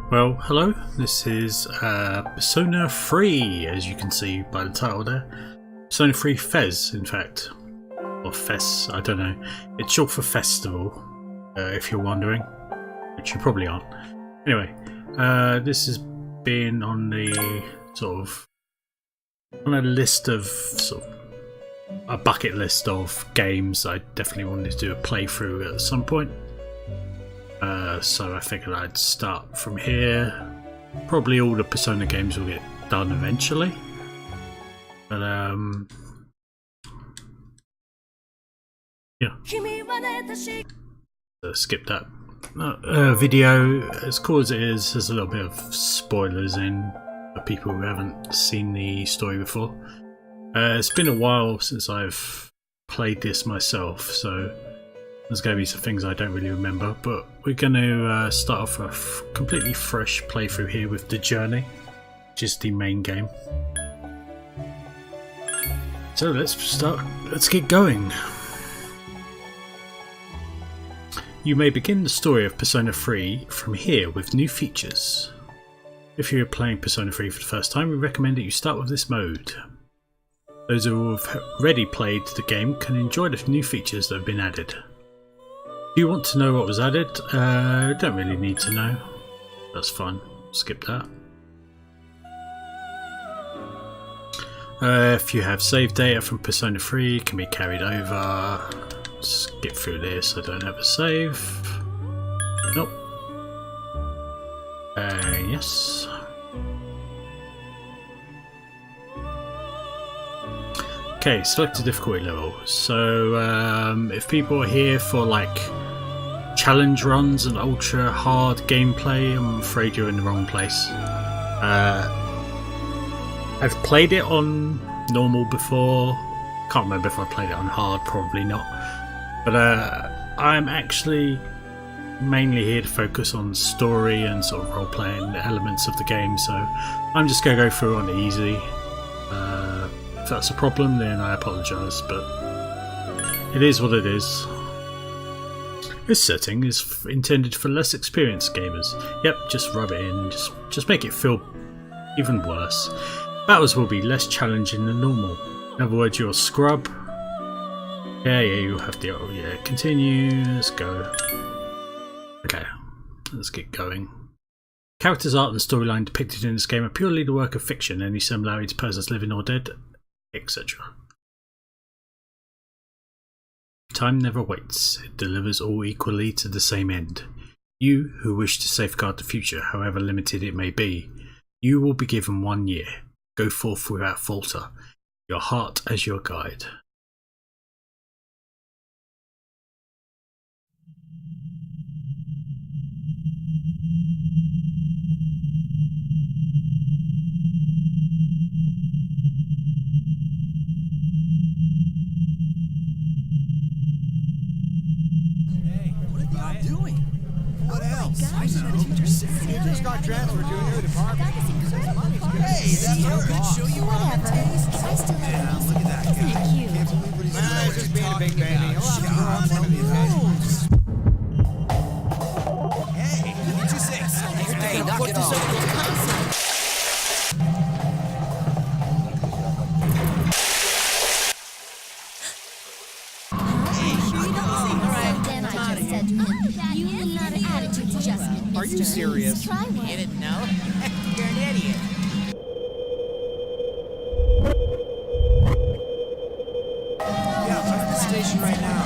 Well, hello, this is Persona 3, as you can see by the title there. Persona 3 FES, in fact. Or FES, I don't know. It's short for Festival, if you're wondering. Which you probably aren't. Anyway, this has been on the on a list of a bucket list of games I definitely wanted to do a playthrough at some point. So I figured I'd start from here. Probably all the Persona games will get done eventually. But yeah. Skip that video. As cool as it is, there's a little bit of spoilers in for people who haven't seen the story before. It's been a while since I've played this myself, so there's going to be some things I don't really remember, but we're going to start off a completely fresh playthrough here with The Journey, which is the main game. So let's get going. You may begin the story of Persona 3 from here with new features. If you're playing Persona 3 for the first time, we recommend that you start with this mode. Those who have already played the game can enjoy the new features that have been added. Do you want to know what was added? Don't really need to know. That's fine. Skip that. If you have save data from Persona 3, it can be carried over. Skip through this. I don't have a save. Nope. Yes. Okay, select a difficulty level. So if people are here for like challenge runs and ultra hard gameplay, I'm afraid you're in the wrong place. I've played it on normal before. Can't remember if I played it on hard, probably not. But I'm actually mainly here to focus on story and sort of role-playing elements of the game, so I'm just going to go through on easy. If that's a problem, then I apologise, but it is what it is. This setting is intended for less experienced gamers. Yep, just rub it in, just make it feel even worse. Battles will be less challenging than normal. In other words, you're a scrub. Yeah, you have the... Oh yeah, continue, let's go. Okay, let's get going. Characters' art and storyline depicted in this game are purely the work of fiction. Any similarity to persons living or dead, etc. Time never waits. It delivers all equally to the same end. You, who wish to safeguard the future, however limited it may be, you will be given 1 year. Go forth without falter, your heart as your guide. What else? I know. Just got transferred to a new department. Hey, that's her boss. Show you whatever. I still have Yeah, look at that guy. Isn't it cute? Can't believe what he's doing. Just being a big baby. Hey, 2-6. Hey, knock it off. Are you serious? Try one. You didn't know? You're an idiot. Yeah, I'm at the station right now.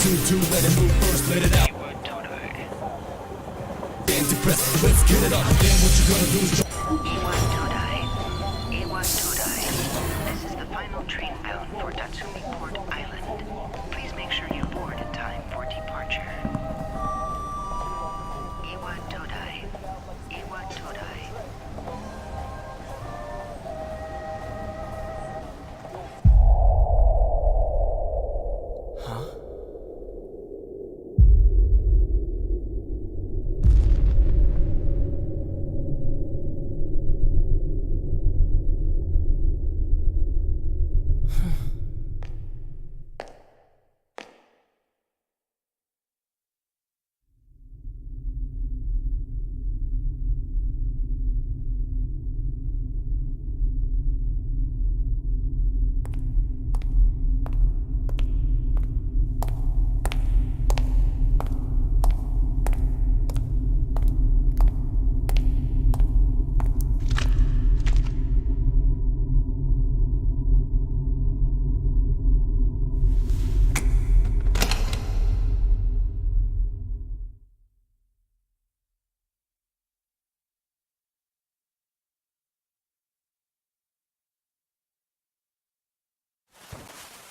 2-2, let it move first, let it out. Damn depressed, let's get it up. Then what you gonna do is Iwatodai. This is the final train bound for Tatsumi Port Island. Please make sure you board in time for departure. Iwatodai. Iwatodai.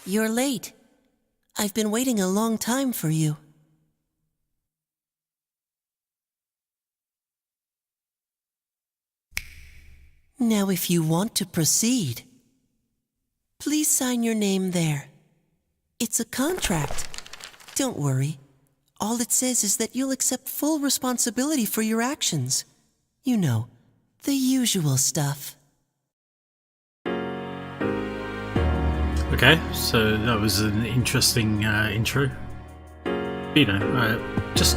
You're late. I've been waiting a long time for you. Now, if you want to proceed, please sign your name there. It's a contract. Don't worry. All it says is that you'll accept full responsibility for your actions. You know, the usual stuff. Okay, so that was an interesting intro. You know, just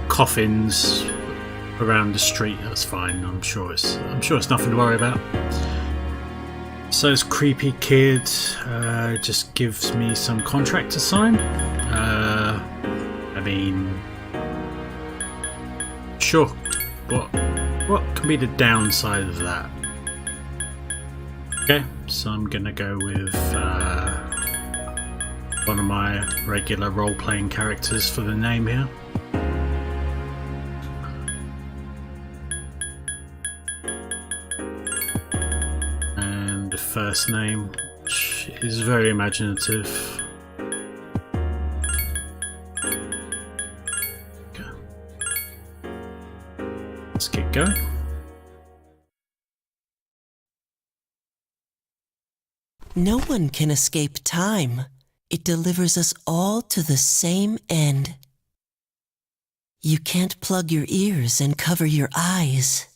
coffins around the street. That's fine. I'm sure it's nothing to worry about. So this creepy kid just gives me some contract to sign. I mean, sure. What can be the downside of that? Okay, so I'm gonna go with one of my regular role-playing characters for the name here. And the first name, which is very imaginative. Okay. Let's get going. No one can escape time. It delivers us all to the same end. You can't plug your ears and cover your eyes.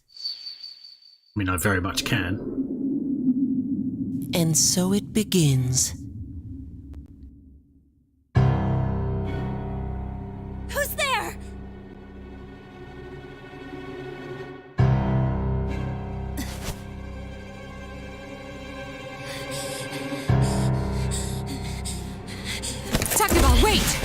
I mean, I very much can. And so it begins. Who's there? Takeba, wait!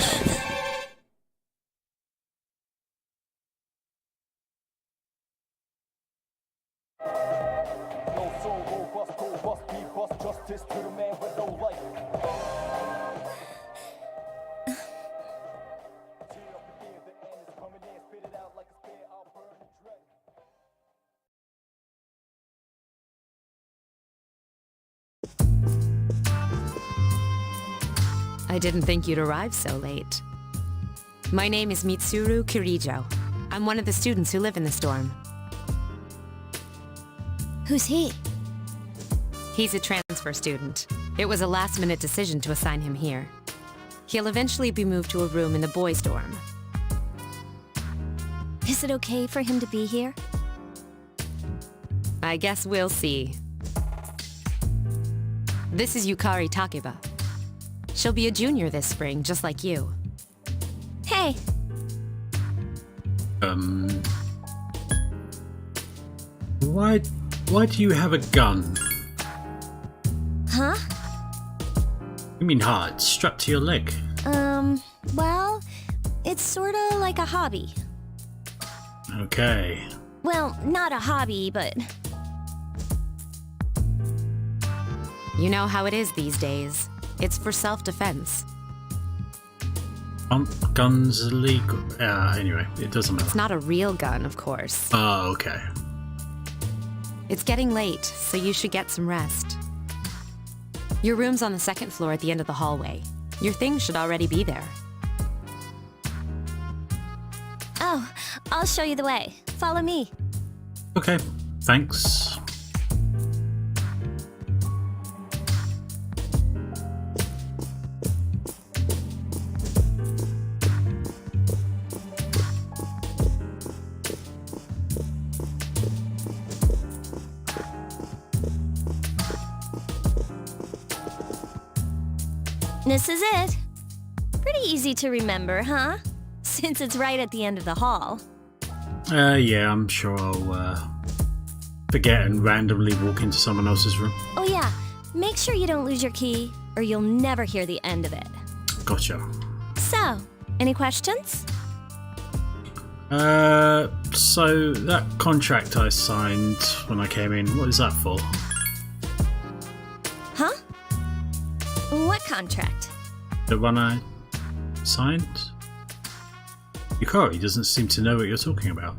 I didn't think you'd arrive so late. My name is Mitsuru Kirijo. I'm one of the students who live in this dorm. Who's he? He's a transfer student. It was a last-minute decision to assign him here. He'll eventually be moved to a room in the boys' dorm. Is it okay for him to be here? I guess we'll see. This is Yukari Takeba. She'll be a junior this spring, just like you. Hey, Why do you have a gun? huh? You mean hard, strapped to your leg? Well, it's sorta like a hobby. Okay. Well, not a hobby, but You know how it is these days. It's for self-defense. Guns illegal? Anyway, it doesn't matter. It's not a real gun, of course. Oh, okay. It's getting late, so you should get some rest. Your room's on the second floor at the end of the hallway. Your things should already be there. Oh, I'll show you the way. Follow me. Okay, thanks. This is it. Pretty easy to remember, huh? Since it's right at the end of the hall. Yeah, I'm sure I'll forget and randomly walk into someone else's room. Oh yeah, make sure you don't lose your key, or you'll never hear the end of it. Gotcha. So, any questions? So that contract I signed when I came in, what is that for? Huh? What contract? The one I signed? Yukari doesn't seem to know what you're talking about.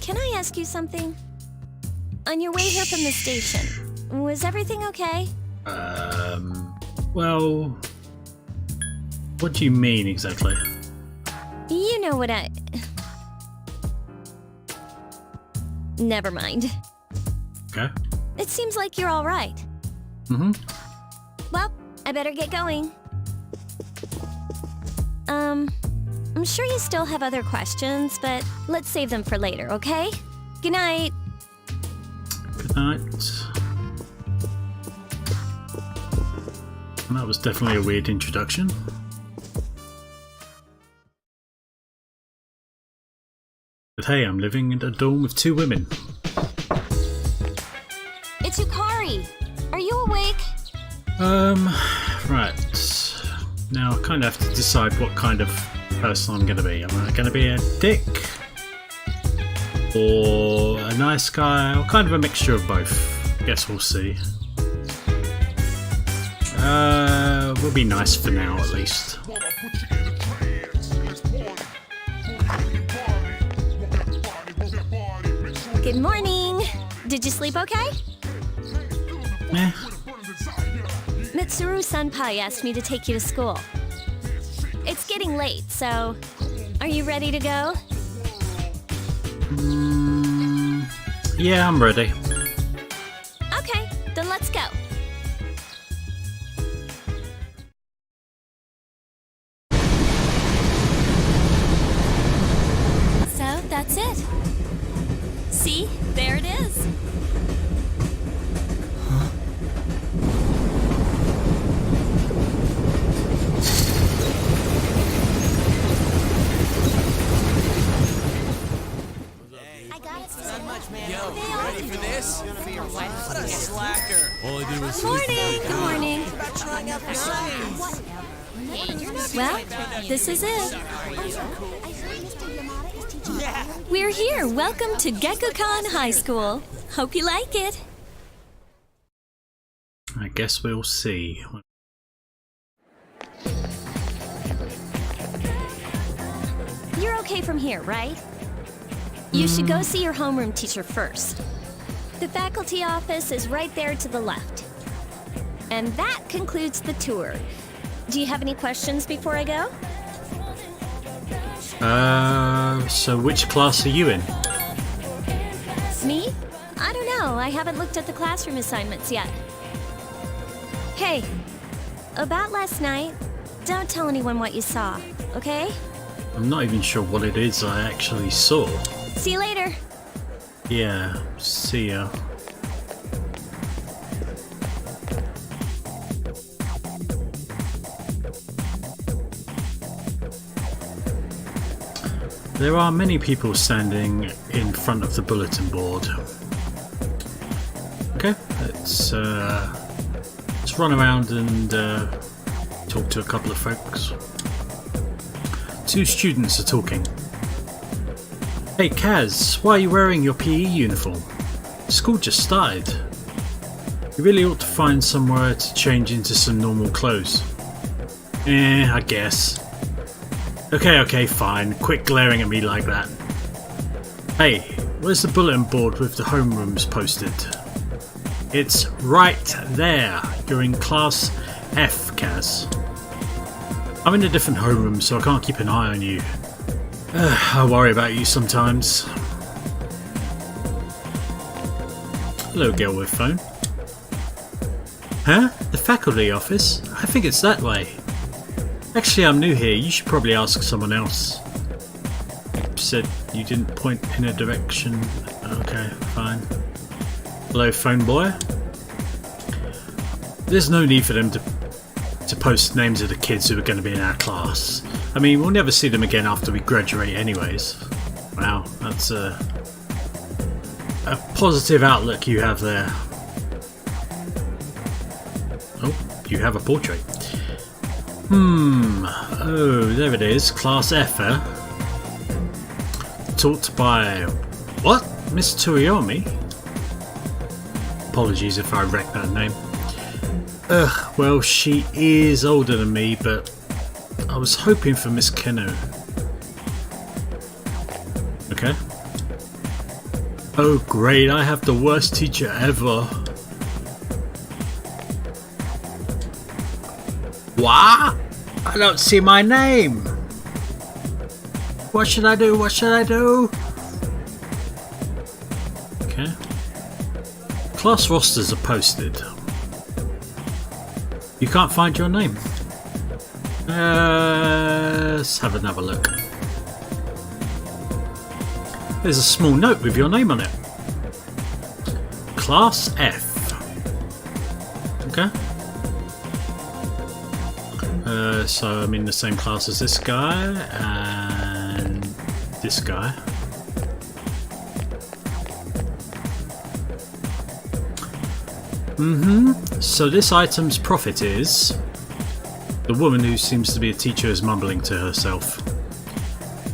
Can I ask you something? On your way here from the station, was everything okay? Well, what do you mean exactly? You know what I... Never mind. Okay. It seems like you're all right. Mm-hmm. Well, I better get going. I'm sure you still have other questions, but let's save them for later, okay? Good night. Good night. And that was definitely a weird introduction. But hey, I'm living in a dorm with 2 women. It's Yukari. Are you awake? Right. Now I kind of have to decide what kind of person I'm going to be. Am I going to be a dick? Or a nice guy? Or kind of a mixture of both? Guess we'll see. We'll be nice for now at least. Good morning. Did you sleep okay? Eh. Mitsuru Senpai asked me to take you to school. It's getting late, so are you ready to go? Yeah, I'm ready. Okay, then let's go. So that's it. See, there it is. Yo, ready for this? What a slacker. All I did was Morning, good morning. Well, this is it. We're here. Welcome to Gekukan High School. Hope you like it. I guess we'll see. You're okay from here, right? You should go see your homeroom teacher first. The faculty office is right there to the left. And that concludes the tour. Do you have any questions before I go? So which class are you in? Me? I don't know. I haven't looked at the classroom assignments yet. Hey, about last night, don't tell anyone what you saw, okay? I'm not even sure what it is I actually saw. See you later. Yeah, see ya. There are many people standing in front of the bulletin board. Okay, let's run around and talk to a couple of folks. 2 students are talking. Hey Kaz, why are you wearing your PE uniform? School just started. You really ought to find somewhere to change into some normal clothes. I guess. Okay, fine. Quit glaring at me like that. Hey, where's the bulletin board with the homerooms posted? It's right there. You're in Class F, Kaz. I'm in a different homeroom, so I can't keep an eye on you. I worry about you sometimes. Hello, girl with phone. Huh? The faculty office? I think it's that way. Actually, I'm new here. You should probably ask someone else. You said you didn't point in a direction. Okay, fine. Hello, phone boy. There's no need for them to post names of the kids who are going to be in our class. I mean, we'll never see them again after we graduate anyways. Wow, that's a positive outlook you have there. Oh, you have a portrait. Oh, there it is. Class F, eh? Taught by... what? Miss Tsuyomi? Apologies if I wrecked that name. Well, she is older than me, but I was hoping for Miss Keno. Okay. Oh great, I have the worst teacher ever. What? I don't see my name. What should I do? What should I do? Okay. Class rosters are posted. You can't find your name. Let's have another look. There's a small note with your name on it. Class F. Okay. So I'm in the same class as this guy and this guy. So this item's profit is... the woman who seems to be a teacher is mumbling to herself.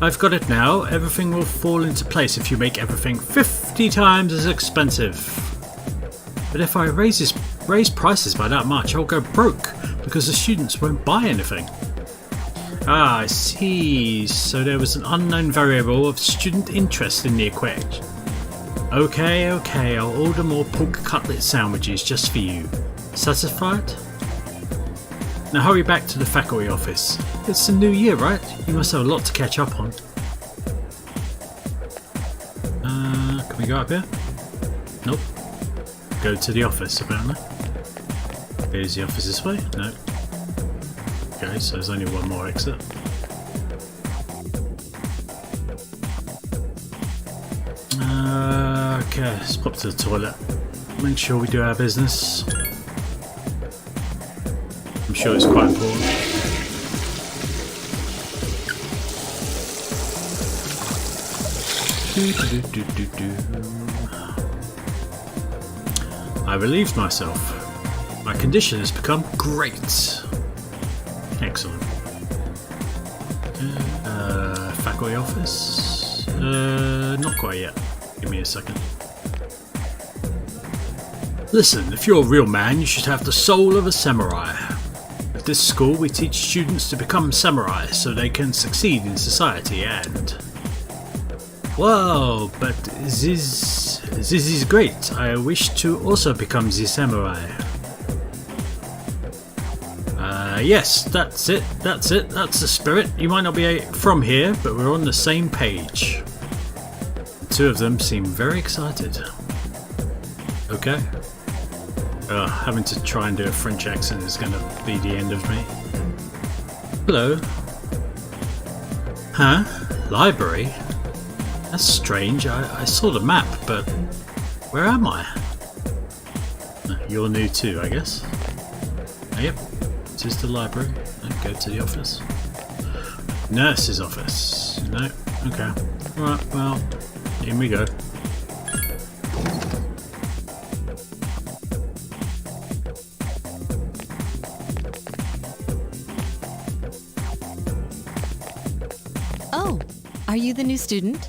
I've got it now. Everything will fall into place if you make everything 50 times as expensive. But if I raise prices by that much, I'll go broke because the students won't buy anything. Ah, I see. So there was an unknown variable of student interest in the equation. Okay, I'll order more pork cutlet sandwiches just for you. Satisfied? Now hurry back to the faculty office. It's the new year, right? You must have a lot to catch up on. Can we go up here? Nope. Go to the office, apparently. Is the office this way? No. Okay, so there's only one more exit. Okay, let's pop to the toilet. Make sure we do our business. I'm sure it's quite important. I relieved myself. My condition has become great. Excellent. Faculty office? Not quite yet. Give me a second. Listen, if you're a real man, you should have the soul of a samurai. At this school, we teach students to become samurai so they can succeed in society and... Wow, but this is great. I wish to also become the samurai. Yes, that's it, that's the spirit. You might not be from here, but we're on the same page. The two of them seem very excited. Okay. Having to try and do a French accent is going to be the end of me. Hello. Huh? Library? That's strange. I saw the map, but where am I? You're new too, I guess. Yep. This is the library. Go to the office. Nurse's office. No. Okay. Alright, well, in we go. Oh, are you the new student?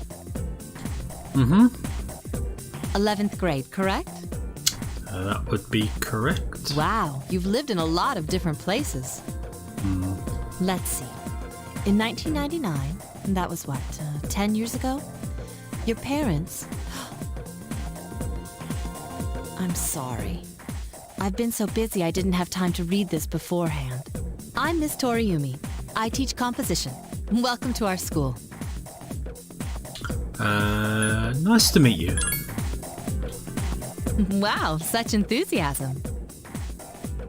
11th 11th grade, correct? That would be correct. Wow, you've lived in a lot of different places. Let's see. In 1999, that was what, 10 years ago? Your parents... I'm sorry. I've been so busy I didn't have time to read this beforehand. I'm Miss Toriumi. I teach composition. Welcome to our school. Nice to meet you. Wow, such enthusiasm.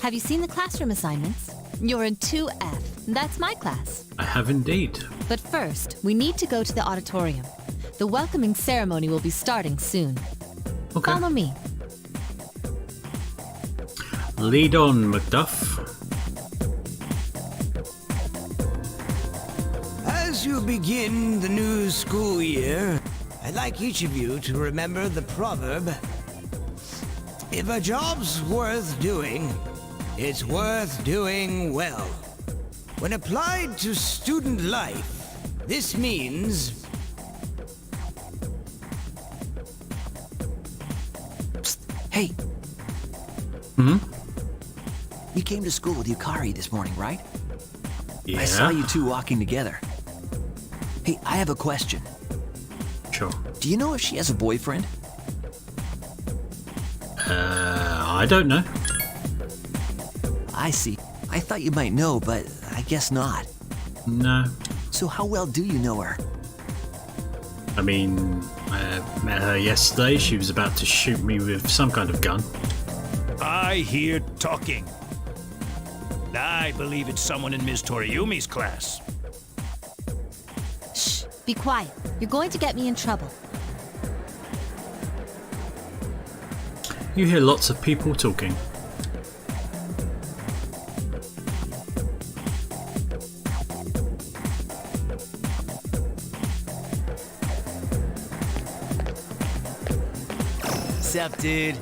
Have you seen the classroom assignments? You're in 2F. That's my class. I have indeed. But first, we need to go to the auditorium. The welcoming ceremony will be starting soon. Okay. Follow me. Lead on, Macduff. As you begin the new school year, I'd like each of you to remember the proverb, if a job's worth doing, it's worth doing well. When applied to student life, this means... Psst, hey! You came to school with Yukari this morning, right? Yeah. I saw you two walking together. Hey, I have a question. Sure. Do you know if she has a boyfriend? I don't know. I see. I thought you might know, but I guess not. No. So how well do you know her? I mean, I met her yesterday. She was about to shoot me with some kind of gun. I hear talking. I believe it's someone in Ms. Toriumi's class. Shh, be quiet. You're going to get me in trouble. You hear lots of people talking. Sup, dude?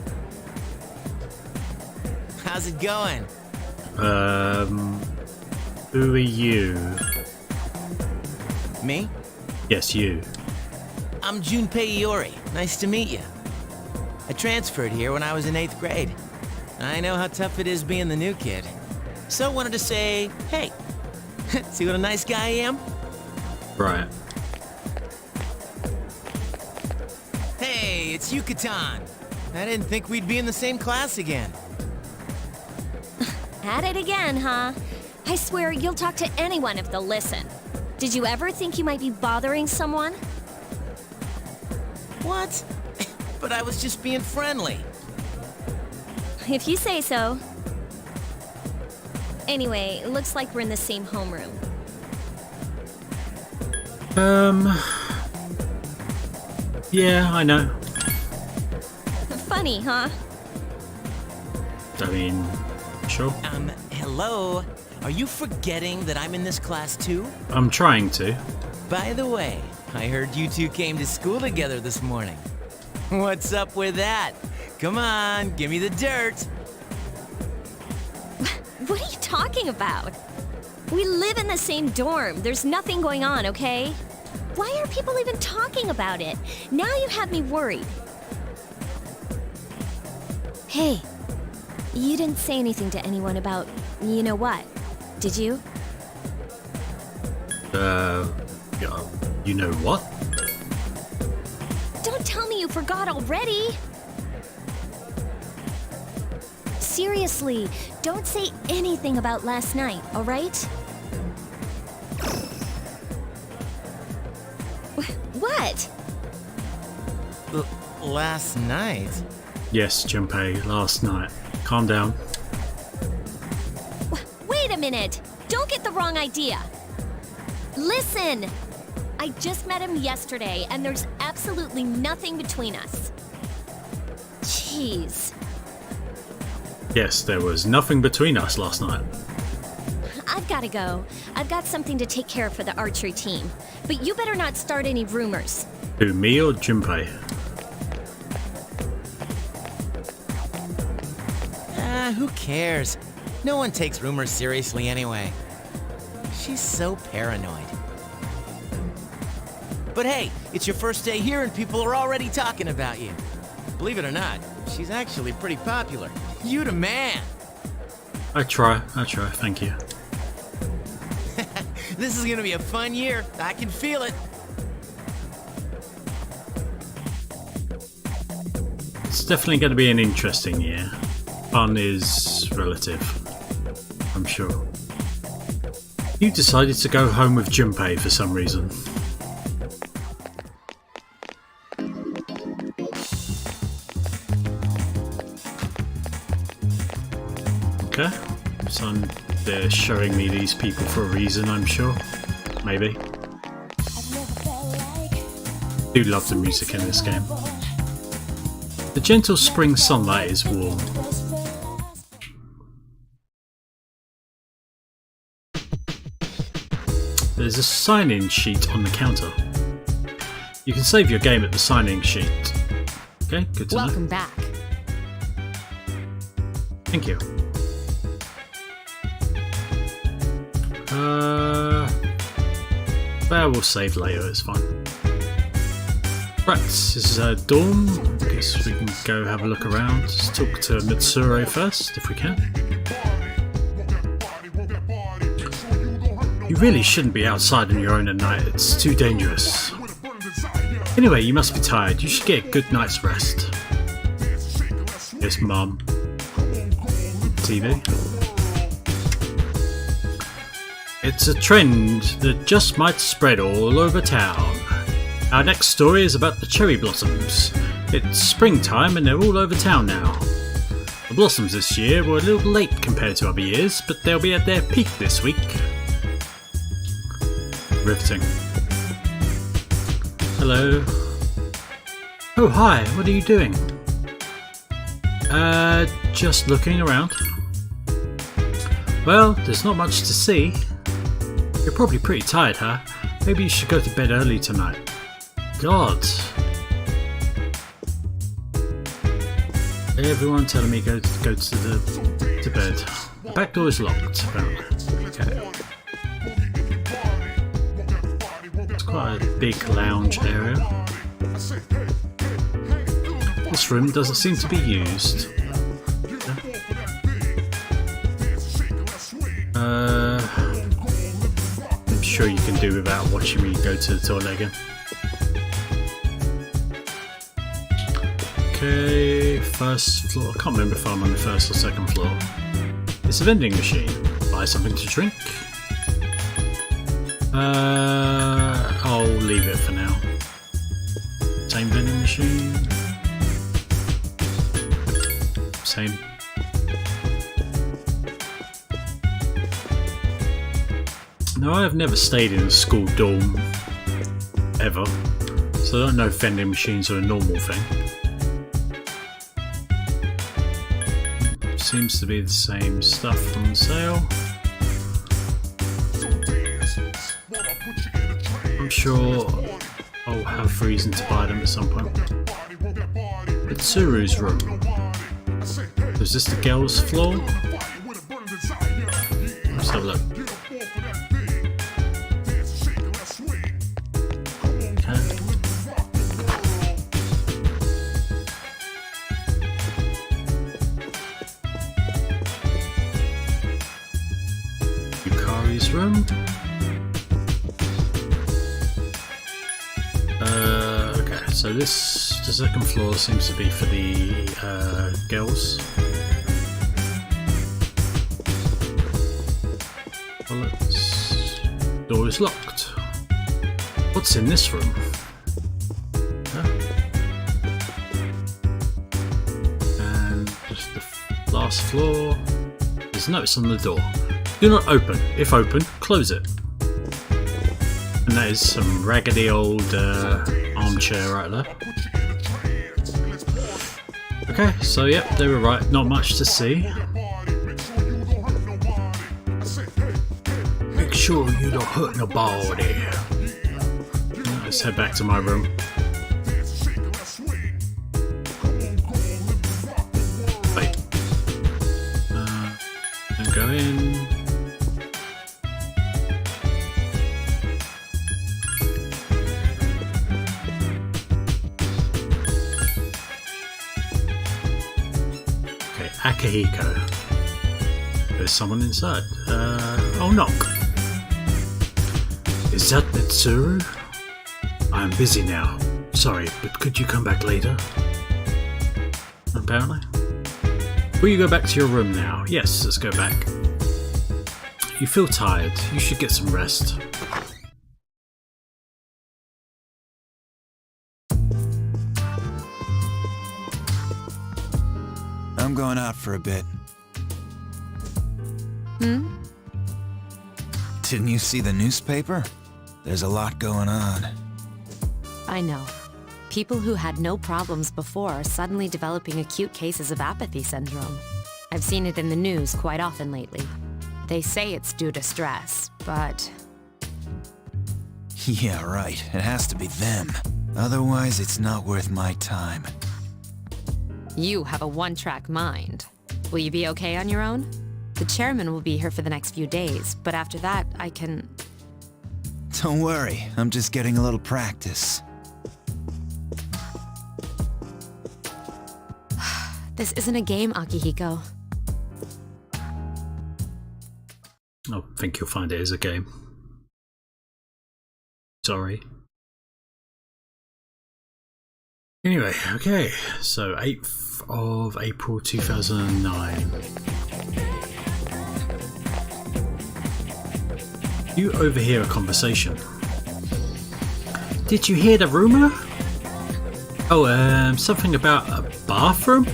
How's it going? Who are you? Me? Yes, you. I'm Junpei Iori. Nice to meet you. I transferred here when I was in 8th grade. I know how tough it is being the new kid. So wanted to say, hey, see what a nice guy I am? Right. Hey, it's Yucatan. I didn't think we'd be in the same class again. At it again, huh? I swear you'll talk to anyone if they'll listen. Did you ever think you might be bothering someone? What? But I was just being friendly. If you say so. Anyway, it looks like we're in the same homeroom. Yeah, I know. Funny, huh? I mean, sure. Hello? Are you forgetting that I'm in this class too? I'm trying to. By the way, I heard you two came to school together this morning. What's up with that? Come on, give me the dirt. What are you talking about? We live in the same dorm. There's nothing going on, okay? Why are people even talking about it? Now you have me worried. Hey, you didn't say anything to anyone about you know what, did you? Yeah, you know what? Don't tell me you forgot already! Seriously, don't say anything about last night, alright? What? Last night? Yes, Junpei, last night. Calm down. Wait a minute! Don't get the wrong idea! Listen! I just met him yesterday, and there's absolutely nothing between us. Jeez. Yes, there was nothing between us last night. I've gotta go. I've got something to take care of for the archery team. But you better not start any rumors. Who, me or Junpei? Who cares? No one takes rumors seriously anyway. She's so paranoid. But hey, it's your first day here and people are already talking about you. Believe it or not, she's actually pretty popular. You the man. I try, thank you. This is gonna be a fun year. I can feel it. It's definitely going to be an interesting year. Fun is relative, I'm sure. You decided to go home with Junpei for some reason. Okay, so they're showing me these people for a reason, I'm sure. Maybe. I do love the music in this game. The gentle spring sunlight is warm. There's a sign-in sheet on the counter. You can save your game at the sign-in sheet. Okay, good to know. Welcome back. Thank you. Well, we'll save later, it's fine. Right, this is a dorm. I guess we can go have a look around. Let's talk to Mitsuru first, if we can. You really shouldn't be outside on your own at night. It's too dangerous. Anyway, you must be tired. You should get a good night's rest. Yes, Mum. TV. It's a trend that just might spread all over town. Our next story is about the cherry blossoms. It's springtime and they're all over town now. The blossoms this year were a little late compared to other years, but they'll be at their peak this week. Riveting. Hello. Oh, hi, what are you doing? Just looking around. Well, there's not much to see. You're probably pretty tired, huh? Maybe you should go to bed early tonight. God. Everyone telling me go to bed. The back door is locked, apparently. Okay. It's quite a big lounge area. This room doesn't seem to be used. I'm sure you can do without watching me go to the toilet again. Okay, first floor. I can't remember if I'm on the first or second floor. It's a vending machine. Buy something to drink. I'll leave it for now. Same vending machine. Same. Now, I have never stayed in a school dorm ever, so I don't know if vending machines are a normal thing. Seems to be the same stuff on sale. I'm sure I'll have reason to buy them at some point. Mitsuru's room. Is this the girls' floor? Let's have a look. Room. Okay, so the second floor seems to be for the girls. Toilets. Door is locked. What's in this room? Huh? And just the last floor. There's notes on the door. Do not open. If open, close it. And that is some raggedy old armchair right there. Okay, so yep, they were right. Not much to see. Make sure you don't hurt nobody. Let's head back to my room. Wait. And go in. Akihiko. There's someone inside. I'll knock. Is that Mitsuru? I'm busy now. Sorry, but could you come back later? Apparently. Will you go back to your room now? Yes, let's go back. You feel tired. You should get some rest. I'm going out for a bit. Didn't you see the newspaper? There's a lot going on. I know. People who had no problems before are suddenly developing acute cases of apathy syndrome. I've seen it in the news quite often lately. They say it's due to stress, but... Yeah, right. It has to be them. Otherwise, it's not worth my time. You have a one-track mind. Will you be okay on your own? The chairman will be here for the next few days, but after that, I can... Don't worry, I'm just getting a little practice. This isn't a game, Akihiko. I think you'll find it is a game. Sorry. Anyway, okay, so 8th of April 2009. You overhear a conversation. Did you hear the rumour? Oh, something about a bathroom?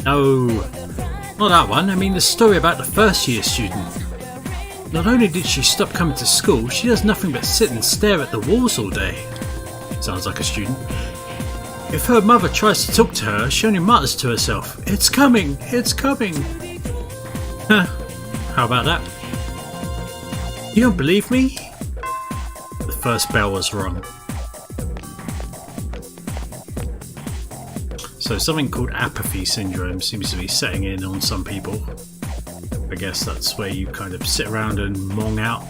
No, not that one. I mean the story about the first year student. Not only did she stop coming to school, she does nothing but sit and stare at the walls all day. Sounds like a student. If her mother tries to talk to her, she only mutters to herself, "It's coming, it's coming." Huh, how about that? You don't believe me? The first bell was rung. So something called apathy syndrome seems to be setting in on some people. I guess that's where you kind of sit around and mong out.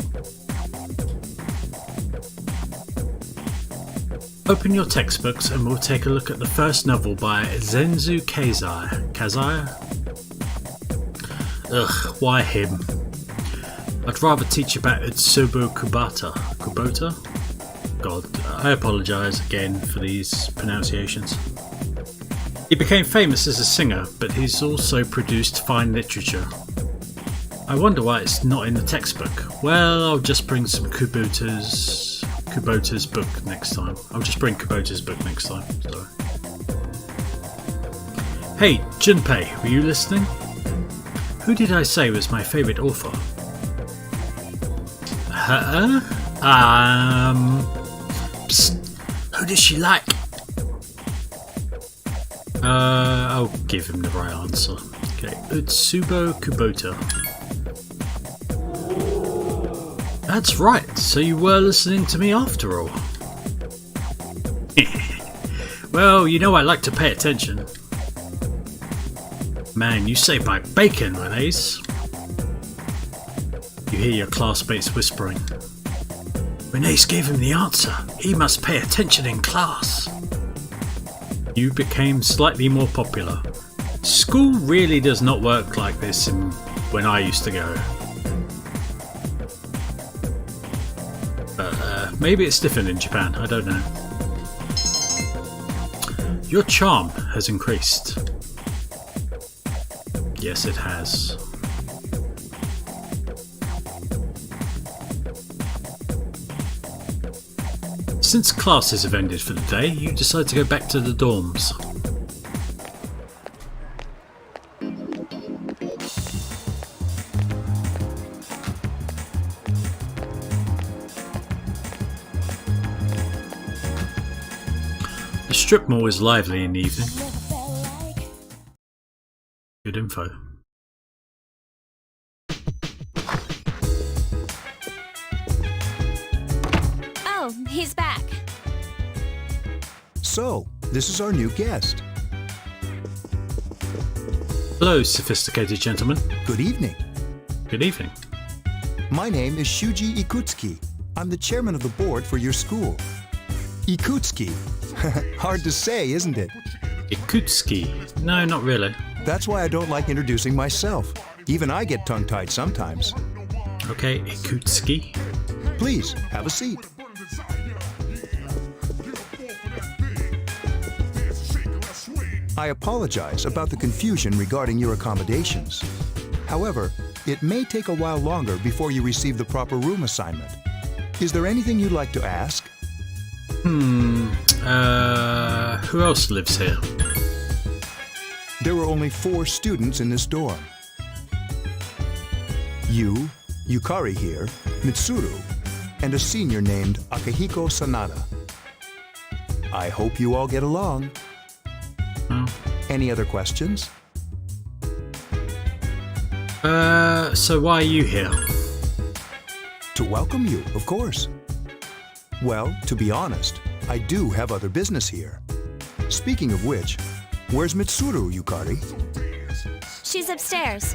Open your textbooks and we'll take a look at the first novel by Zenzu Kazaya. Ugh, why him? I'd rather teach about Itsubo Kubota? God, I apologise again for these pronunciations. He became famous as a singer, but he's also produced fine literature. I wonder why it's not in the textbook. Well, I'll just bring some Kubota's book next time. Sorry. Hey, Junpei, were you listening? Who did I say was my favourite author? Her? Psst, who does she like? I'll give him the right answer. Okay, Utsubo Kubota. That's right, so you were listening to me after all. Well, you know I like to pay attention. Man, you saved my bacon, Renee's. You hear your classmates whispering. Renee's gave him the answer. He must pay attention in class. You became slightly more popular. School really does not work like this when I used to go. Maybe it's different in Japan, I don't know. Your charm has increased. Yes, it has. Since classes have ended for the day, you decide to go back to the dorms. The strip mall is lively in the evening. Good info. Oh, he's back. So, this is our new guest. Hello, sophisticated gentlemen. Good evening. Good evening. My name is Shuji Ikutsuki. I'm the chairman of the board for your school. Ikutsuki. Hard to say, isn't it? Ikutsuki? No, not really. That's why I don't like introducing myself. Even I get tongue-tied sometimes. Okay, Ikutsuki. Please, have a seat. I apologize about the confusion regarding your accommodations. However, it may take a while longer before you receive the proper room assignment. Is there anything you'd like to ask? Who else lives here? There are only 4 students in this dorm. You, Yukari here, Mitsuru, and a senior named Akihiko Sanada. I hope you all get along. Any other questions? So why are you here? To welcome you, of course. Well, to be honest, I do have other business here. Speaking of which, where's Mitsuru, Yukari? She's upstairs.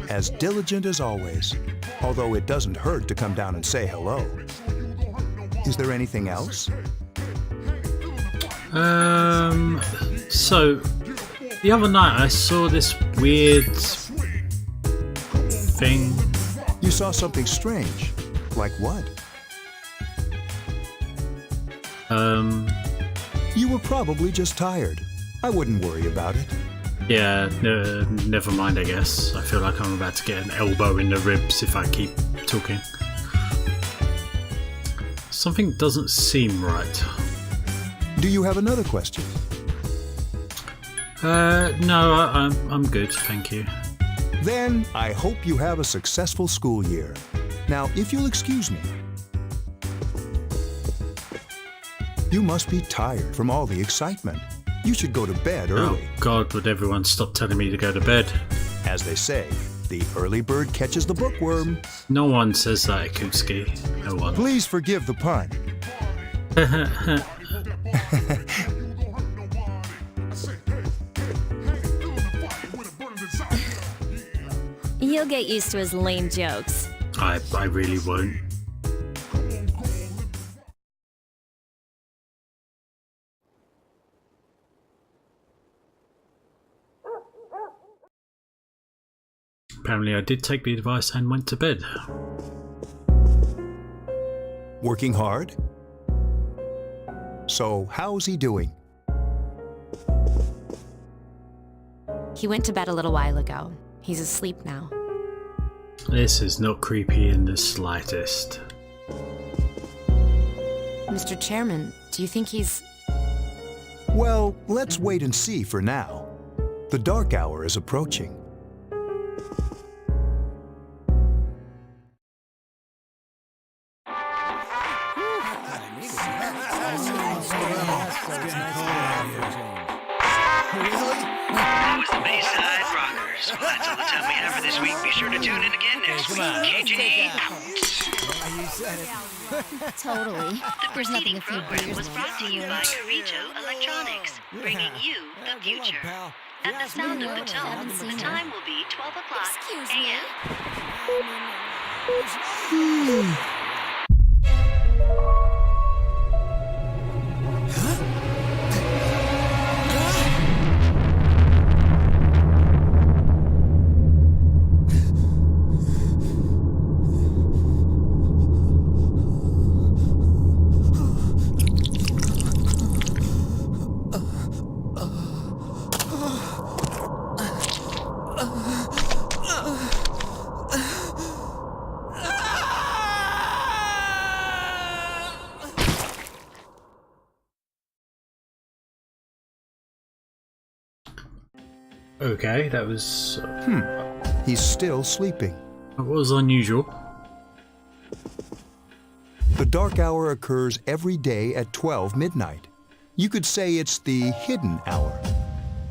As diligent as always, although it doesn't hurt to come down and say hello. Is there anything else? So, the other night I saw this weird thing. You saw something strange. Like what? You were probably just tired. I wouldn't worry about it. Yeah, never mind, I guess. I feel like I'm about to get an elbow in the ribs if I keep talking. Something doesn't seem right. Do you have another question? No, I'm good, thank you. Then I hope you have a successful school year. Now, if you'll excuse me. You must be tired from all the excitement. You should go to bed early. Oh God, would everyone stop telling me to go to bed? As they say, the early bird catches the bookworm. No one says that, Ikutsuki. No one. Please forgive the pun. You'll get used to his lame jokes. I really won't. Apparently I did take the advice and went to bed. Working hard? So, how's he doing? He went to bed a little while ago. He's asleep now. This is not creepy in the slightest. Mr. Chairman, do you think he's... Well, let's wait and see for now. The dark hour is approaching. Totally. The preceding program was brought to you by Dorito Electronics, bringing you the future. At the sound of the tone, the time will be 12 o'clock a.m. Okay, that was... He's still sleeping. That was unusual. The dark hour occurs every day at 12 midnight. You could say it's the hidden hour.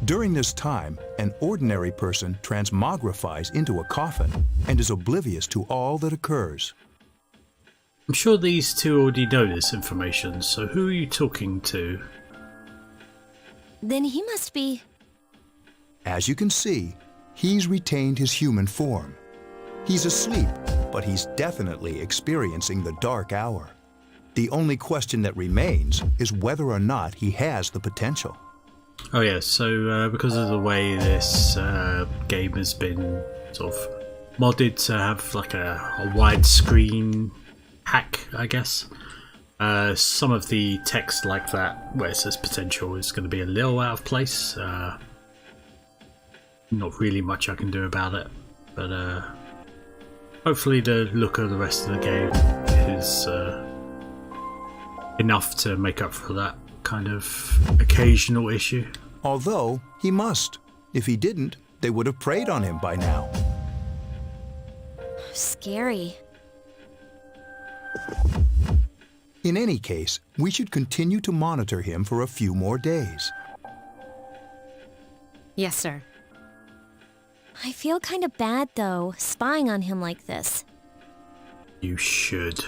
During this time, an ordinary person transmogrifies into a coffin and is oblivious to all that occurs. I'm sure these two already know this information, so who are you talking to? Then he must be... As you can see, he's retained his human form. He's asleep, but he's definitely experiencing the dark hour. The only question that remains is whether or not he has the potential. Oh yeah, so because of the way this game has been sort of modded to have like a widescreen hack, I guess, some of the text like that, where it says potential, is going to be a little out of place. Not really much I can do about it, but hopefully the look of the rest of the game is enough to make up for that kind of occasional issue. Although he must. If he didn't, they would have preyed on him by now. Scary. In any case, we should continue to monitor him for a few more days. Yes, sir. I feel kind of bad, though, spying on him like this. You should.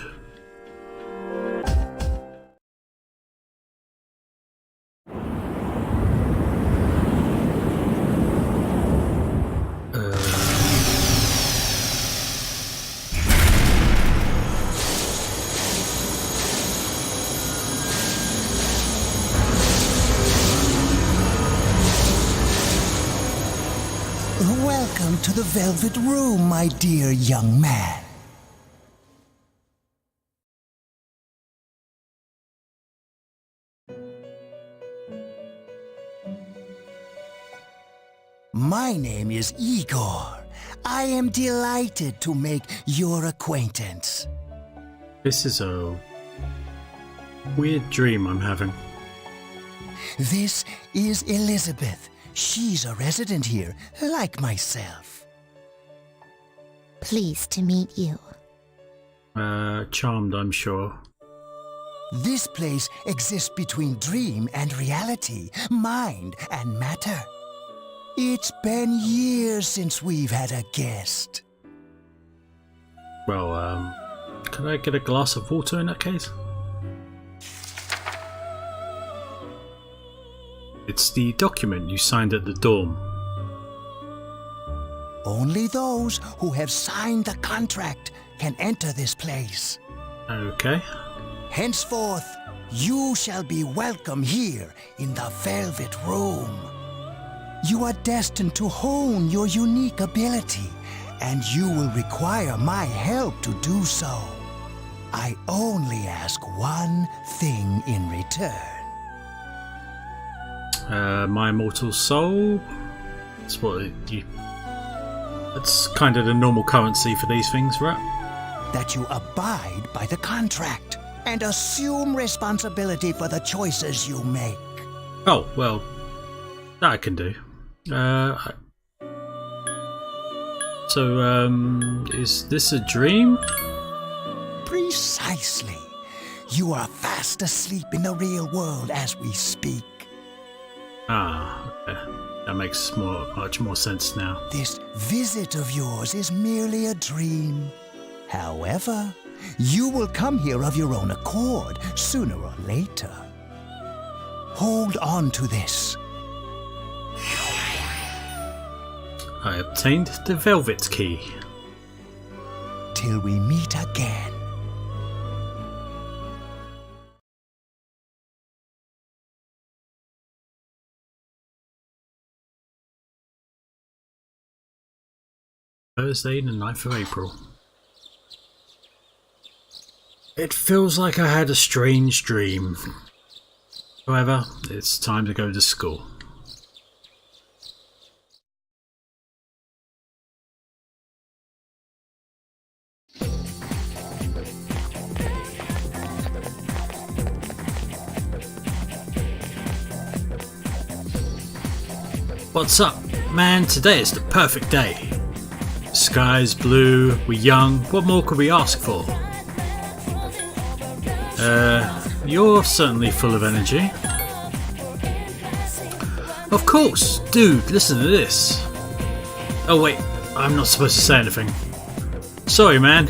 Welcome to the Velvet Room, my dear young man. My name is Igor. I am delighted to make your acquaintance. This is a weird dream I'm having. This is Elizabeth. She's a resident here, like myself. Pleased to meet you. Charmed, I'm sure. This place exists between dream and reality, mind and matter. It's been years since we've had a guest. Well, can I get a glass of water in that case? It's the document you signed at the dorm. Only those who have signed the contract can enter this place. Okay. Henceforth, you shall be welcome here in the Velvet Room. You are destined to hone your unique ability, and you will require my help to do so. I only ask one thing in return. My immortal soul. That's what you. That's kind of the normal currency for these things, right? That you abide by the contract and assume responsibility for the choices you make. Oh, well, that I can do. Is this a dream? Precisely. You are fast asleep in the real world as we speak. Ah, okay. That makes much more sense now. This visit of yours is merely a dream. However, you will come here of your own accord, sooner or later. Hold on to this. I obtained the Velvet Key. Till we meet again. Thursday, the 9th of April. It feels like I had a strange dream. However, it's time to go to school. What's up, man? Today is the perfect day. The sky's blue, we're young, what more could we ask for? You're certainly full of energy. Of course! Dude, listen to this. Oh wait, I'm not supposed to say anything. Sorry, man.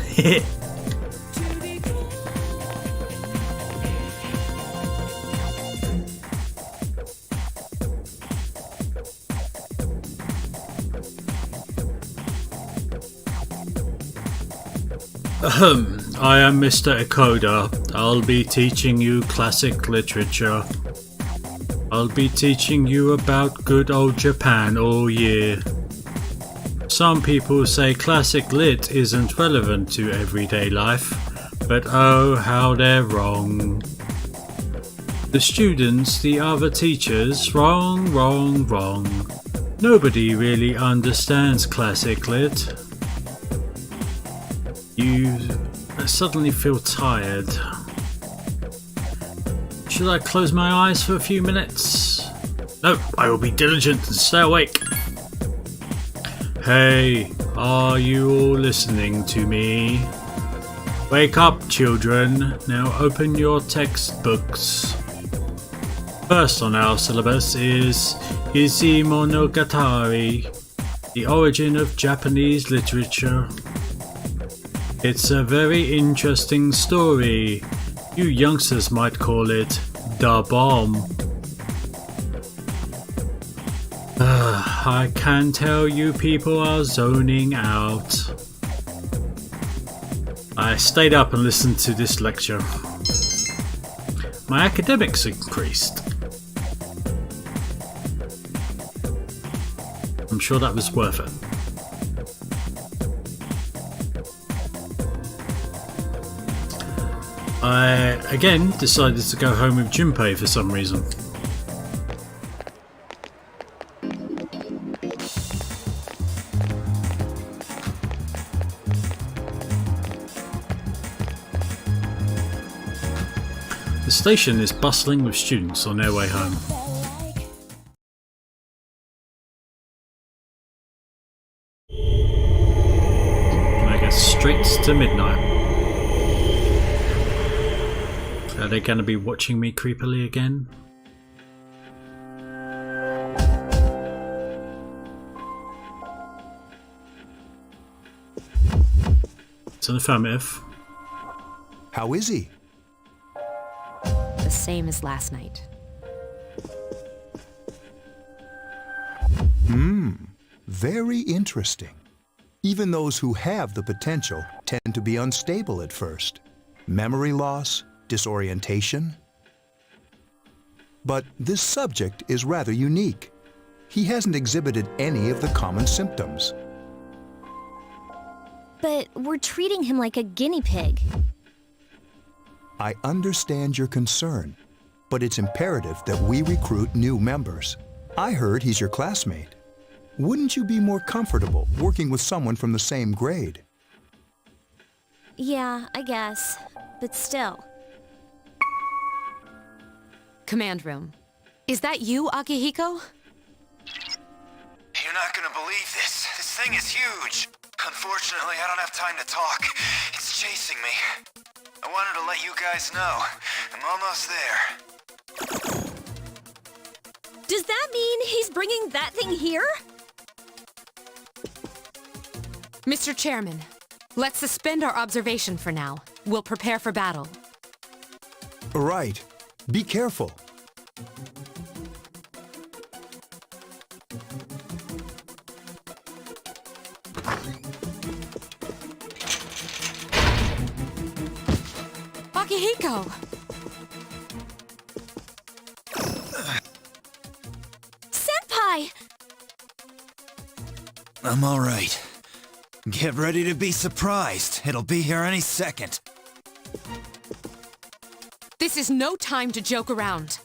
I am Mr. Ikoda. I'll be teaching you classic literature. I'll be teaching you about good old Japan all year. Some people say classic lit isn't relevant to everyday life, but oh how they're wrong. The students, the other teachers, wrong. Nobody really understands classic lit. You suddenly feel tired. Should I close my eyes for a few minutes? No, I will be diligent and stay awake. Hey, are you all listening to me? Wake up, children. Now open your textbooks. First on our syllabus is Monogatari, the origin of Japanese literature. It's a very interesting story. You youngsters might call it the bomb. I can tell you people are zoning out. I stayed up and listened to this lecture. My academics increased. I'm sure that was worth it. I again decided to go home with Junpei for some reason. The station is bustling with students on their way home. I guess straight to midnight. Are they going to be watching me creepily again? It's an affirmative. How is he? The same as last night. Very interesting. Even those who have the potential tend to be unstable at first. Memory loss, disorientation. But this subject is rather unique. He hasn't exhibited any of the common symptoms. But we're treating him like a guinea pig. I understand your concern, but it's imperative that we recruit new members. I heard he's your classmate. Wouldn't you be more comfortable working with someone from the same grade? Yeah, I guess. But still. Command room. Is that you, Akihiko? You're not gonna believe this. This thing is huge. Unfortunately, I don't have time to talk. It's chasing me. I wanted to let you guys know. I'm almost there. Does that mean he's bringing that thing here? Mr. Chairman, let's suspend our observation for now. We'll prepare for battle. Right. Be careful. Akihiko! Senpai! I'm all right. Get ready to be surprised. It'll be here any second. This is no time to joke around.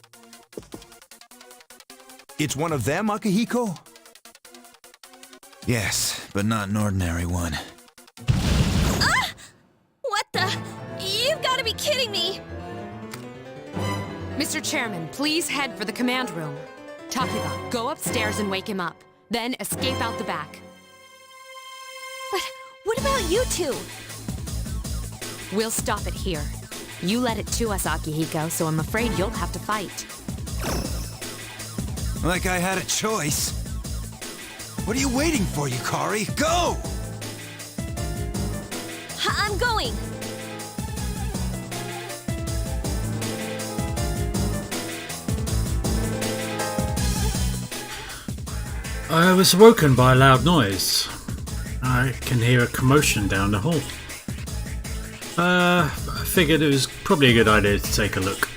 It's one of them, Akihiko? Yes, but not an ordinary one. Ah! What the? You've got to be kidding me! Mr. Chairman, please head for the command room. Takuga, go upstairs and wake him up. Then escape out the back. But what about you two? We'll stop it here. You led it to us, Akihiko, so I'm afraid you'll have to fight. Like I had a choice. What are you waiting for, Yukari? Go! I'm going! I was woken by a loud noise. I can hear a commotion down the hall. I figured it was probably a good idea to take a look.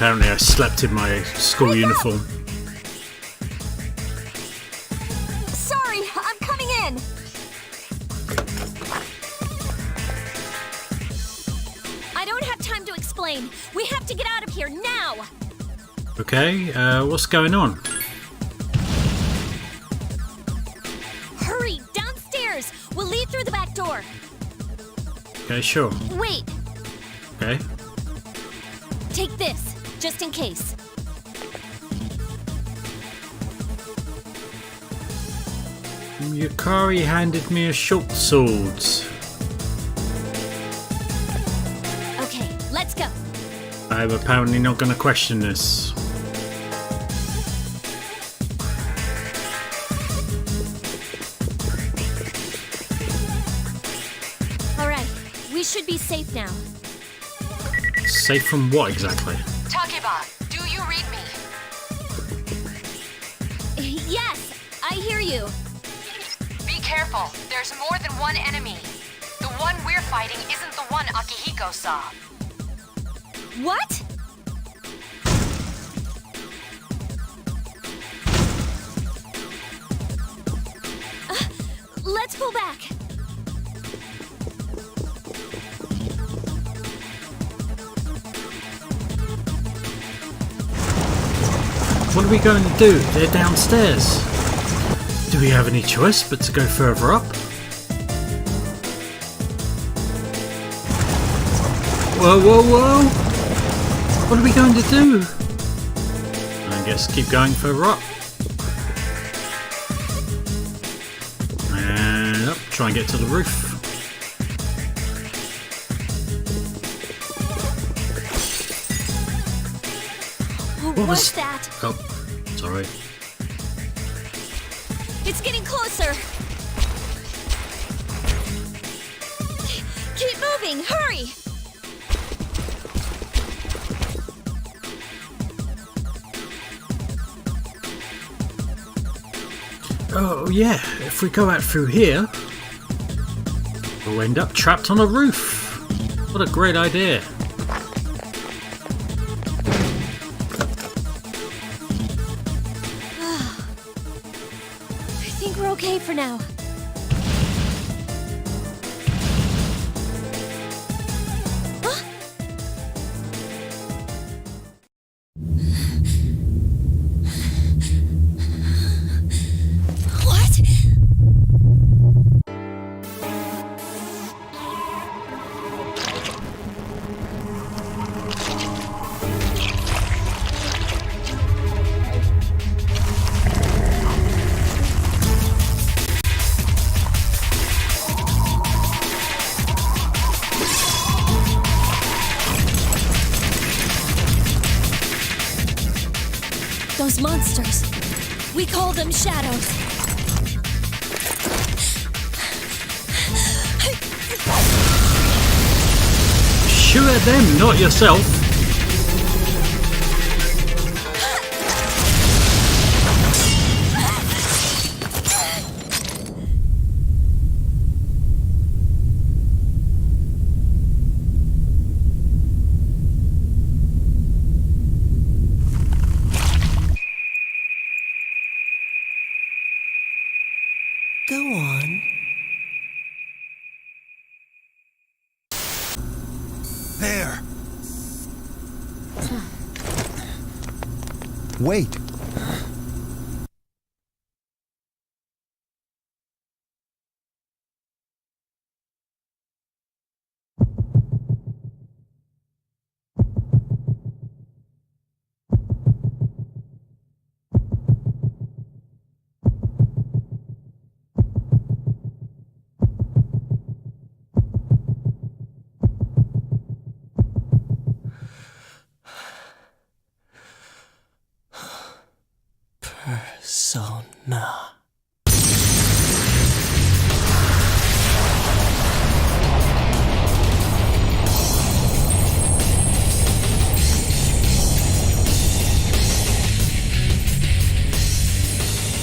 Apparently I slept in my school uniform. Sorry, I'm coming in. I don't have time to explain. We have to get out of here now. Okay, what's going on? Hurry, downstairs. We'll leave through the back door. Okay, sure. Wait, Okay. take this, just in case. Yukari handed me a short sword. Okay, let's go. I'm apparently not going to question this. Alright, we should be safe now. Safe from what exactly? Takeba, do you read me? Yes, I hear you. Be careful. There's more than one enemy. The one we're fighting isn't the one Akihiko saw. What? Let's pull back. What are we going to do? They're downstairs. Do we have any choice but to go further up? Whoa, whoa, whoa! What are we going to do? I guess keep going further up. And up, try and get to the roof. What was that? Oh, sorry. It's getting closer. Keep moving, hurry! Oh yeah, if we go out through here, we'll end up trapped on a roof. What a great idea. I think we're okay for now. Huh? What? Those monsters. We call them shadows. Shoot at them, not yourself. Go on. There. Wait. Persona.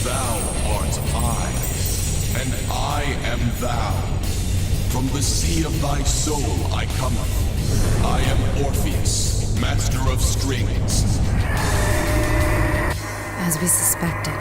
Thou art I, and I am thou. From the sea of thy soul I cometh. I am Orpheus, master of strings. as we suspected.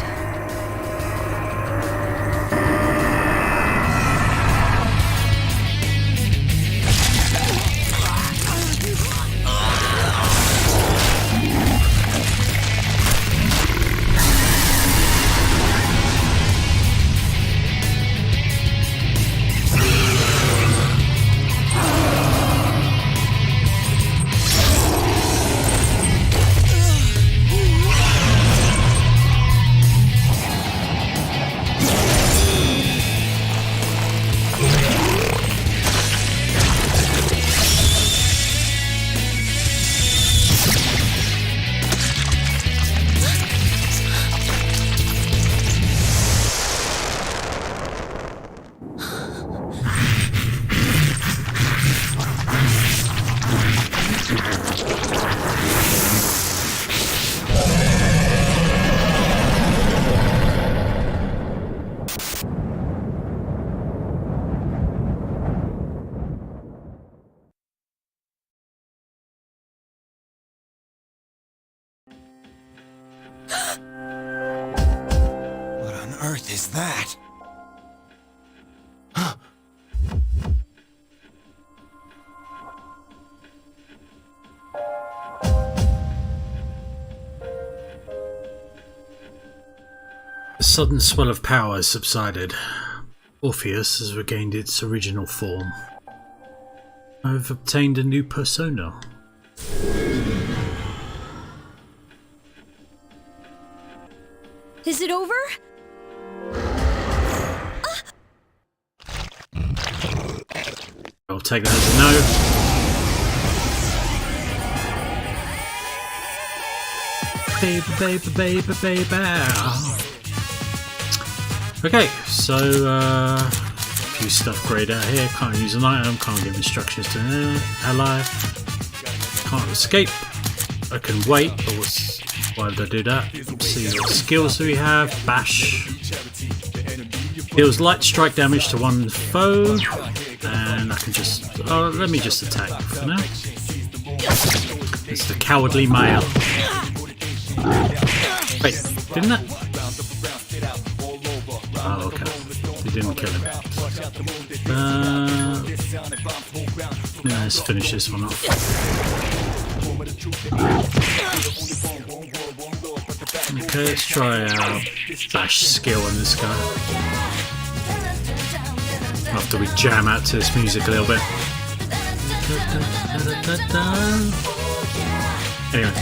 What on earth is that? The sudden swell of power has subsided. Orpheus has regained its original form. I have obtained a new persona. Is it over? I'll take that as a no. Baby, baby, baby, baby. Okay, so a few stuff grayed out here. Can't use an item, can't give instructions to an ally, can't escape. I can wait, but why did I do that? Let's see what skills do we have. Bash deals light strike damage to one foe, and I can just let me just attack for now. It's the cowardly male. Wait, didn't that? Oh, okay. They didn't kill him. Yeah, let's finish this one off. Okay, let's try our bash skill on this guy. After we jam out to this music a little bit. Anyway.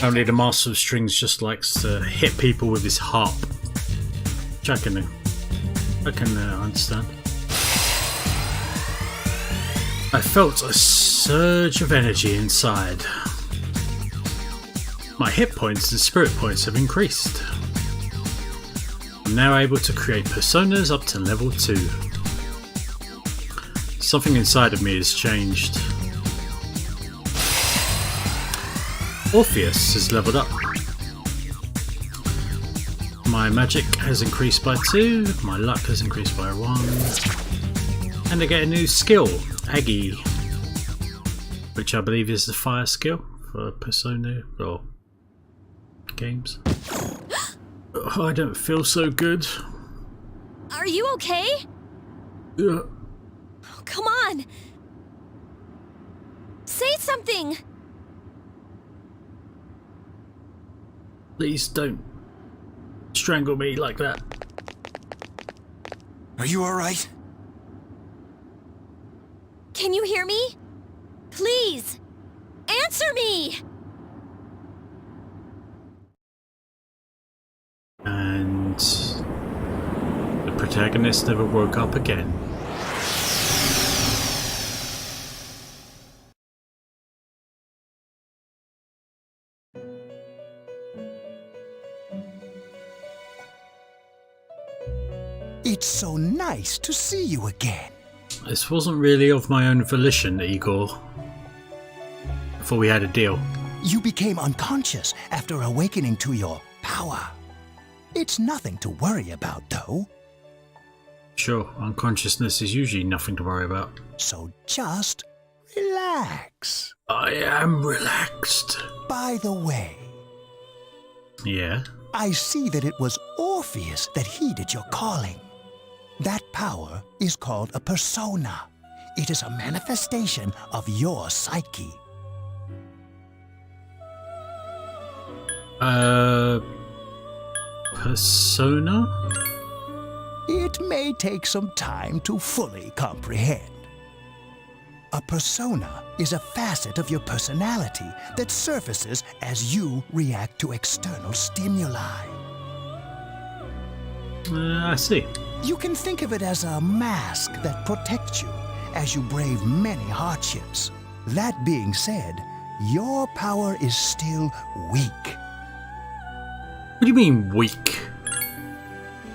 Only the Master of Strings just likes to hit people with his harp. Which I can understand. I felt a surge of energy inside. My hit points and spirit points have increased. I'm now able to create personas up to level 2. Something inside of me has changed. Orpheus has leveled up. My magic has increased by 2, my luck has increased by 1, and I get a new skill, Aggie, which I believe is the fire skill for Persona or games. I don't feel so good. Are you okay? Yeah. Oh, come on! Say something! Please don't strangle me like that. Are you alright? Can you hear me? Please! Answer me! And the protagonist never woke up again. It's so nice to see you again. This wasn't really of my own volition, Igor. I thought we had a deal. You became unconscious after awakening to your power. It's nothing to worry about, though. Sure, unconsciousness is usually nothing to worry about. So just relax. I am relaxed. By the way, Yeah? I see that it was Orpheus that heeded your calling. That power is called a persona. It is a manifestation of your psyche. Persona? It may take some time to fully comprehend. A persona is a facet of your personality that surfaces as you react to external stimuli. I see. You can think of it as a mask that protects you as you brave many hardships. That being said, your power is still weak. What do you mean, weak?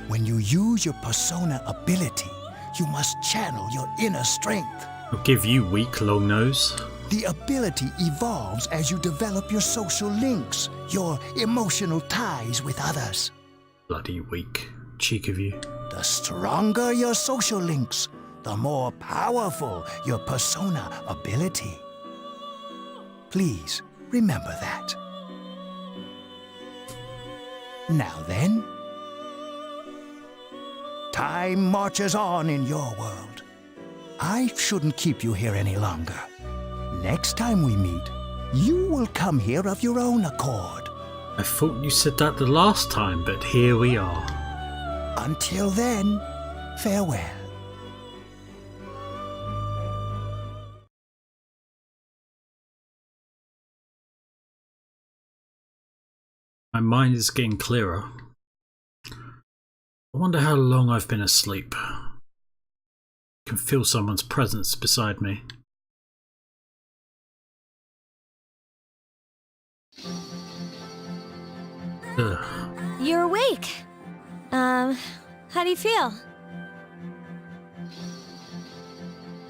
When you use your persona ability, you must channel your inner strength. I'll give you weak, long nose. The ability evolves as you develop your social links, your emotional ties with others. Bloody weak. Cheek of you. The stronger your social links, the more powerful your persona ability. Please remember that. Now then, time marches on in your world. I shouldn't keep you here any longer. Next time we meet, you will come here of your own accord. I thought you said that the last time, but here we are. Until then, farewell. My mind is getting clearer. I wonder how long I've been asleep. I can feel someone's presence beside me. Ugh. You're awake. How do you feel?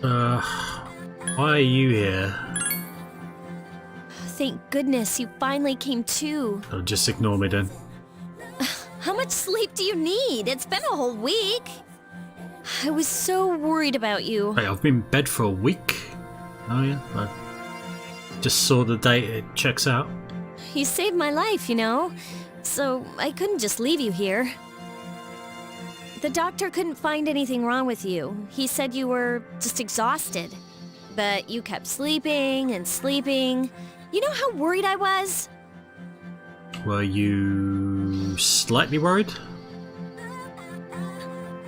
Why are you here? Thank goodness you finally came to. Oh, just ignore me then. How much sleep do you need? It's been a whole week. I was so worried about you. Hey, I've been in bed for a week. Oh yeah, I just saw the date, it checks out. You saved my life, you know, so I couldn't just leave you here. The doctor couldn't find anything wrong with you. He said you were just exhausted. But you kept sleeping and sleeping. You know how worried I was? Were you slightly worried?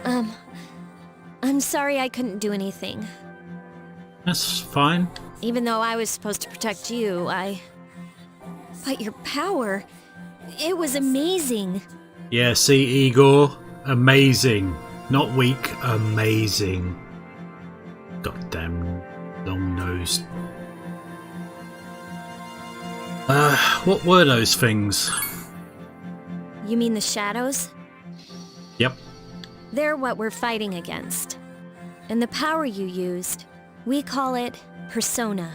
I'm sorry I couldn't do anything. That's fine. Even though I was supposed to protect you, But your power, it was amazing. Yeah, see, Igor? Amazing. Not weak, amazing. Goddamn long-nosed. What were those things? You mean the shadows? Yep. They're what we're fighting against. And the power you used, we call it persona.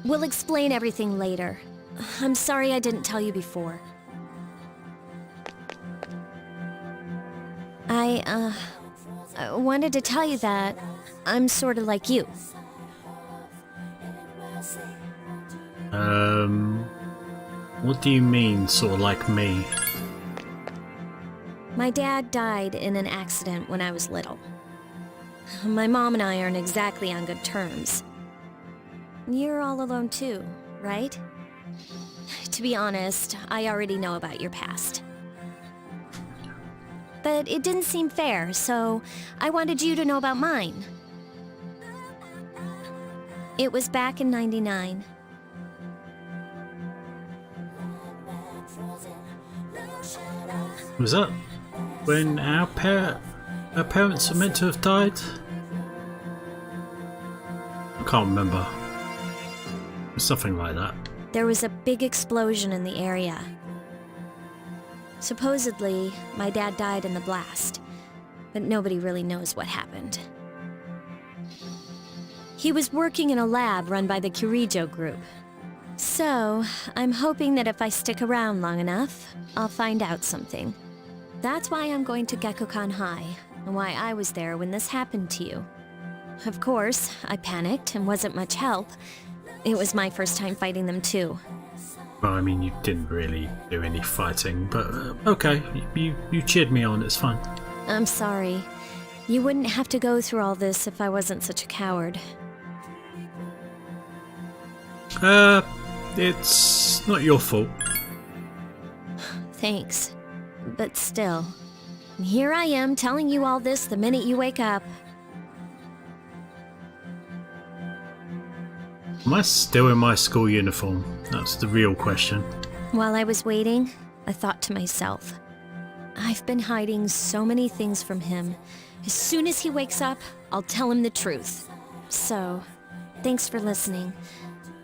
We'll explain everything later. I'm sorry I didn't tell you before. I wanted to tell you that I'm sort of like you. What do you mean, sort of like me? My dad died in an accident when I was little. My mom and I aren't exactly on good terms. You're all alone too, right? To be honest, I already know about your past. But it didn't seem fair, so I wanted you to know about mine. It was back in '99. Was that when our parents were meant to have died? I can't remember. Something like that. There was a big explosion in the area. Supposedly, my dad died in the blast, but nobody really knows what happened. He was working in a lab run by the Kirijo group. So, I'm hoping that if I stick around long enough, I'll find out something. That's why I'm going to Gekukan High, why I was there when this happened to you. Of course, I panicked and wasn't much help. It was my first time fighting them too. Well, I mean, you didn't really do any fighting, but okay, you cheered me on, it's fine. I'm sorry. You wouldn't have to go through all this if I wasn't such a coward. It's not your fault. Thanks. But still, here I am telling you all this the minute you wake up. Am I still in my school uniform? That's the real question. While I was waiting, I thought to myself, I've been hiding so many things from him. As soon as he wakes up, I'll tell him the truth. So, thanks for listening.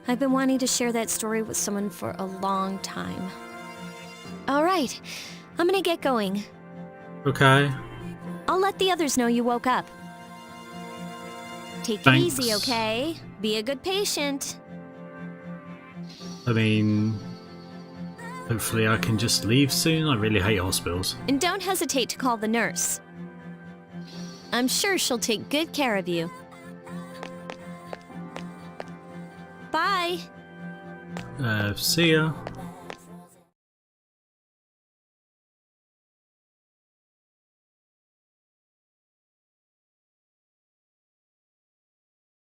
I've been wanting to share that story with someone for a long time. Alright, I'm gonna get going. Okay. I'll let the others know you woke up. Take Thanks. it easy, okay? Be a good patient. I mean, hopefully I can just leave soon. I really hate hospitals. And don't hesitate to call the nurse. I'm sure she'll take good care of you. Bye. See ya.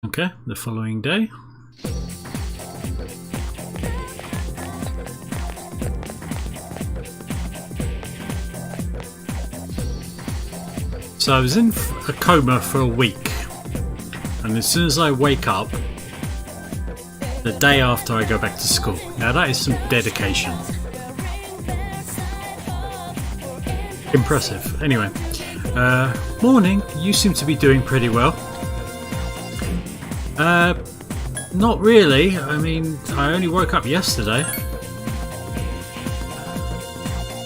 Okay, the following day. So I was in a coma for a week, and as soon as I wake up, the day after I go back to school. Now that is some dedication. Impressive. Anyway, morning, you seem to be doing pretty well. Not really. I mean, I only woke up yesterday.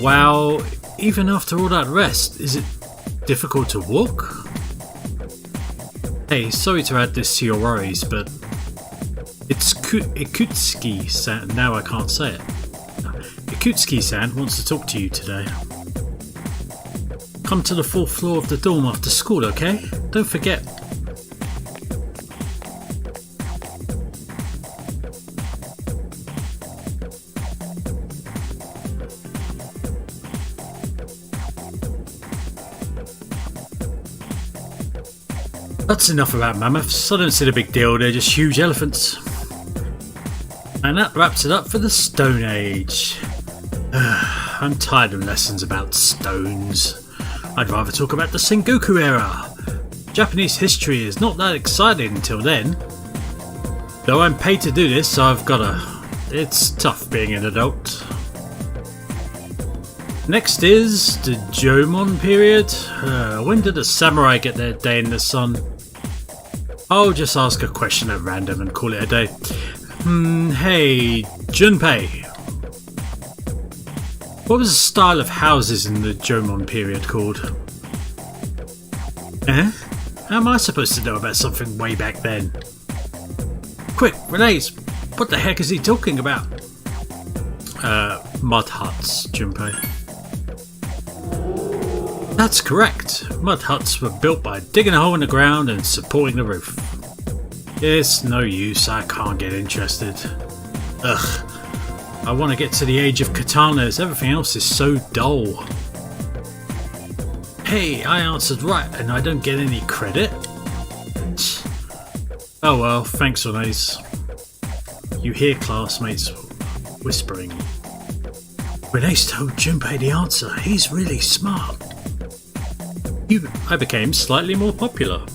Wow, even after all that rest, is it difficult to walk? Hey, sorry to add this to your worries, but it's Ikutsuki-san. Now I can't say it. Ikutsuki-san wants to talk to you today. Come to the 4th floor of the dorm after school, okay? Don't forget. That's enough about mammoths. I don't see the big deal, they're just huge elephants. And that wraps it up for the Stone Age. I'm tired of lessons about stones. I'd rather talk about the Sengoku era. Japanese history is not that exciting until then. Though I'm paid to do this, I've gotta. It's tough being an adult. Next is the Jomon period. When did the samurai get their day in the sun? I'll just ask a question at random and call it a day. Hey, Junpei. What was the style of houses in the Jomon period called? How am I supposed to know about something way back then? Quick, Renee's, what the heck is he talking about? Mud huts, Junpei. That's correct. Mud huts were built by digging a hole in the ground and supporting the roof. It's no use, I can't get interested. Ugh. I want to get to the age of katanas, everything else is so dull. Hey, I answered right and I don't get any credit? Oh well, thanks Renee's. You hear classmates whispering. Renee's told Junpei the answer, he's really smart. I became slightly more popular.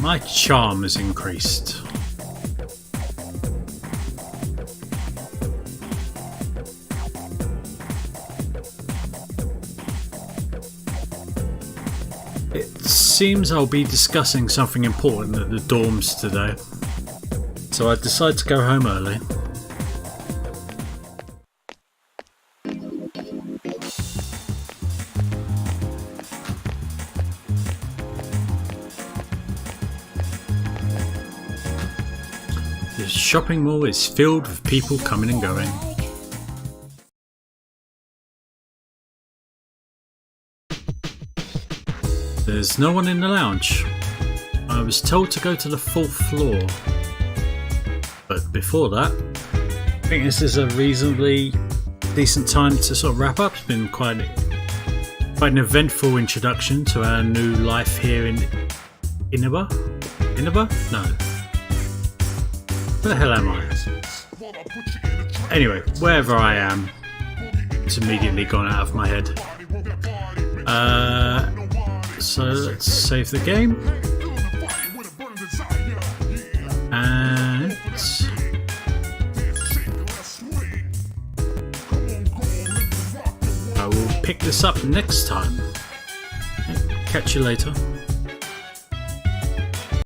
My charm has increased. It seems I'll be discussing something important at the dorms today, so I decide to go home early. The shopping mall is filled with people coming and going. There's no one in the lounge. I was told to go to the 4th floor. But before that, I think this is a reasonably decent time to sort of wrap up. It's been quite an eventful introduction to our new life here in Inaba? No. Where the hell am I? Anyway, wherever I am, it's immediately gone out of my head. So let's save the game. And I will pick this up next time. Catch you later.